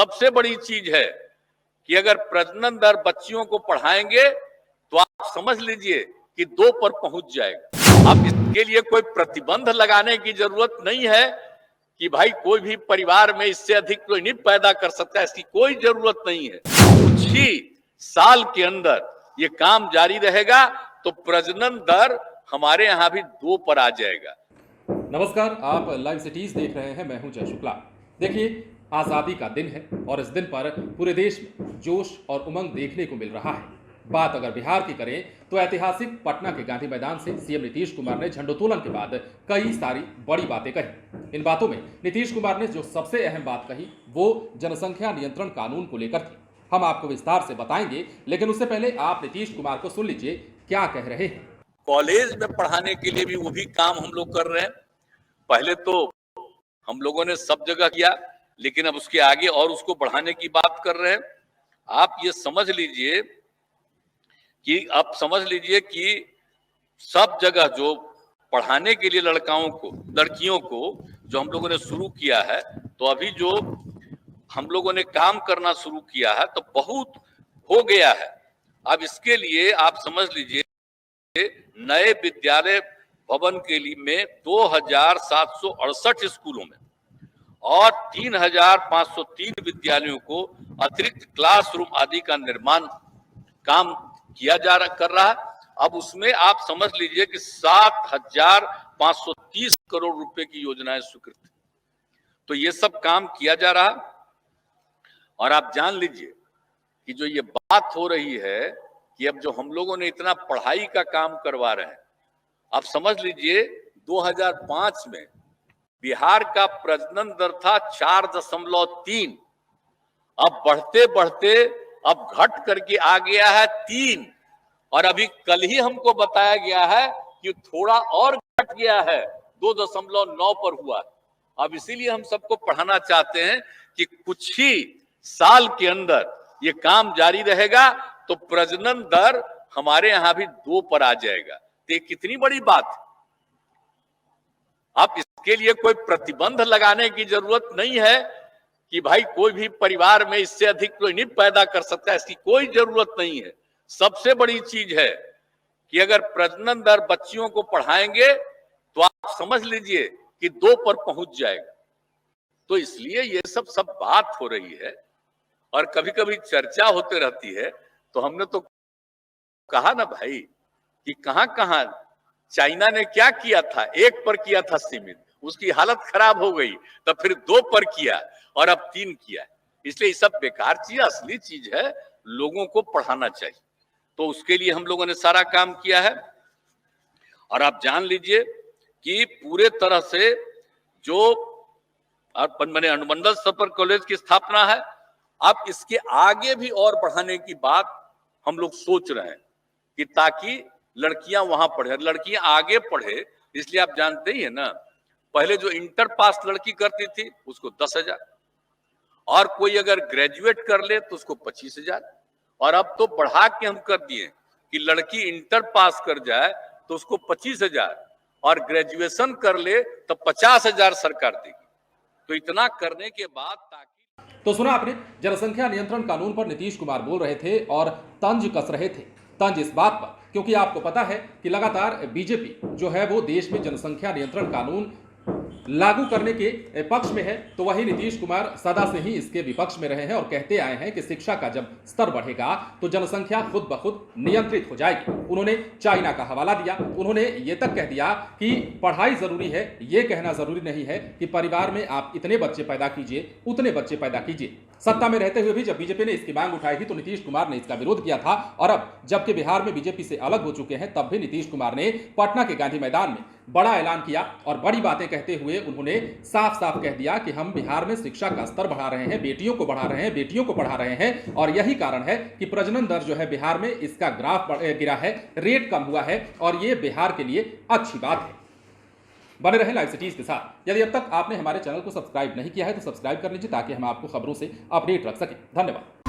सबसे बड़ी चीज है कि अगर प्रजनन दर बच्चियों को पढ़ाएंगे तो आप समझ लीजिए कि 2 पर पहुंच जाएगा। अब इसके लिए कोई प्रतिबंध लगाने की जरूरत नहीं है कि भाई कोई भी परिवार में इससे अधिक कोई नहीं पैदा कर सकता, इसकी कोई जरूरत नहीं है। कुछ ही साल के अंदर ये काम जारी रहेगा तो प्रजनन दर हमारे यहां भी 2 पर आ जाएगा। नमस्कार, आप लाइव सिटीज देख रहे हैं। मैं हूं जय शुक्ला। देखिए, आज़ादी का दिन है और इस दिन पर पूरे देश में जोश और उमंग देखने को मिल रहा है। बात अगर बिहार की करें तो ऐतिहासिक पटना के गांधी मैदान से सीएम नीतीश कुमार ने झंडोत्तोलन के बाद कई सारी बड़ी बातें कही। इन बातों में नीतीश कुमार ने जो सबसे अहम बात कही वो जनसंख्या नियंत्रण कानून को लेकर थी। हम आपको विस्तार से बताएंगे, लेकिन उससे पहले आप नीतीश कुमार को सुन लीजिए क्या कह रहे हैं। कॉलेज में पढ़ाने के लिए भी वो भी काम हम लोग कर रहे हैं। पहले तो हम लोगों ने सब जगह किया, लेकिन अब उसके आगे और उसको बढ़ाने की बात कर रहे हैं। आप ये समझ लीजिए कि सब जगह जो पढ़ाने के लिए लड़कियों को जो हम लोगों ने शुरू किया है, तो अभी जो हम लोगों ने काम करना शुरू किया है तो बहुत हो गया है। अब इसके लिए आप समझ लीजिए नए विद्यालय भवन के लिए में 2768 स्कूलों में और 3503 विद्यालयों को अतिरिक्त क्लासरूम आदि का निर्माण काम कर रहा है। अब उसमें आप समझ लीजिए कि 7530 करोड़ रुपए की योजनाएं स्वीकृत, तो ये सब काम किया जा रहा। और आप जान लीजिए कि जो ये बात हो रही है कि अब जो हम लोगों ने इतना पढ़ाई का काम करवा रहे हैं, आप समझ लीजिए 2005 में बिहार का प्रजनन दर था 4.3, अब बढ़ते बढ़ते अब घट करके आ गया है 3, और अभी कल ही हमको बताया गया है कि थोड़ा और घट गया है, 2.9 पर हुआ। अब इसीलिए हम सबको पढ़ाना चाहते हैं कि कुछ ही साल के अंदर ये काम जारी रहेगा तो प्रजनन दर हमारे यहां भी 2 पर आ जाएगा। तो ये कितनी बड़ी बात है। अब इसके लिए कोई प्रतिबंध लगाने की जरूरत नहीं है कि भाई कोई भी परिवार में इससे अधिक कोई नहीं पैदा कर सकता, इसकी कोई जरूरत नहीं है। सबसे बड़ी चीज है कि अगर प्रजनन दर बच्चियों को पढ़ाएंगे तो आप समझ लीजिए कि 2 पर पहुंच जाएगा। तो इसलिए ये सब बात हो रही है और कभी कभी चर्चा होते रहती है। तो हमने तो कहा ना भाई कि कहां कहां चाइना ने क्या किया था, 1 पर किया था सीमित, उसकी हालत खराब हो गई, तब फिर 2 पर किया और अब 3 किया। इसलिए ये सब बेकार चीज, असली चीज है लोगों को पढ़ाना चाहिए। तो उसके लिए हम लोगों ने सारा काम किया है। और आप जान लीजिए कि पूरे तरह से जो मैंने अनुमंडल स्तर पर कॉलेज की स्थापना है, अब इसके आगे भी और बढ़ाने की बात हम लोग सोच रहे हैं कि ताकि लड़कियां वहां पढ़े, लड़कियां आगे पढ़े। इसलिए आप जानते ही है ना, पहले जो इंटर पास लड़की करती थी उसको 10,000, और कोई अगर ग्रेजुएट कर ले तो उसको 25,000, और अब तो बढ़ा के हम कर दिए कि लड़की इंटर पास कर जाए तो उसको 25,000 और ग्रेजुएशन कर ले तो 50,000 सरकार देगी। तो इतना करने के बाद तो सुना आपने, जनसंख्या नियंत्रण कानून पर नीतीश कुमार बोल रहे थे और तंज कस रहे थे। तंज इस बात पर क्योंकि आपको पता है कि लगातार बीजेपी जो है वो देश में जनसंख्या नियंत्रण कानून लागू करने के पक्ष में है, तो वही नीतीश कुमार सदा से ही इसके विपक्ष में रहे हैं और कहते आए हैं कि शिक्षा का जब स्तर बढ़ेगा तो जनसंख्या खुद ब खुद नियंत्रित हो जाएगी। उन्होंने चाइना का हवाला दिया, उन्होंने ये तक कह दिया कि पढ़ाई जरूरी है, ये कहना जरूरी नहीं है कि परिवार में आप इतने बच्चे पैदा कीजिए, उतने बच्चे पैदा कीजिए। सत्ता में रहते हुए भी जब बीजेपी ने इसकी मांग उठाई थी तो नीतीश कुमार ने इसका विरोध किया था, और अब जबकि बिहार में बीजेपी से अलग हो चुके हैं, तब भी नीतीश कुमार ने पटना के गांधी मैदान में बड़ा ऐलान किया और बड़ी बातें कहते हुए उन्होंने साफ साफ कह दिया कि हम बिहार में शिक्षा का स्तर बढ़ा रहे हैं, बेटियों को बढ़ा रहे हैं, बेटियों को पढ़ा रहे हैं, और यही कारण है कि प्रजनन दर जो है बिहार में इसका ग्राफ गिरा है, रेट कम हुआ है, और ये बिहार के लिए अच्छी बात है। बने रहे लाइव सिटीज के साथ। यदि अब तक आपने हमारे चैनल को सब्सक्राइब नहीं किया है तो सब्सक्राइब कर लीजिए ताकि हम आपको खबरों से अपडेट रख सकें। धन्यवाद।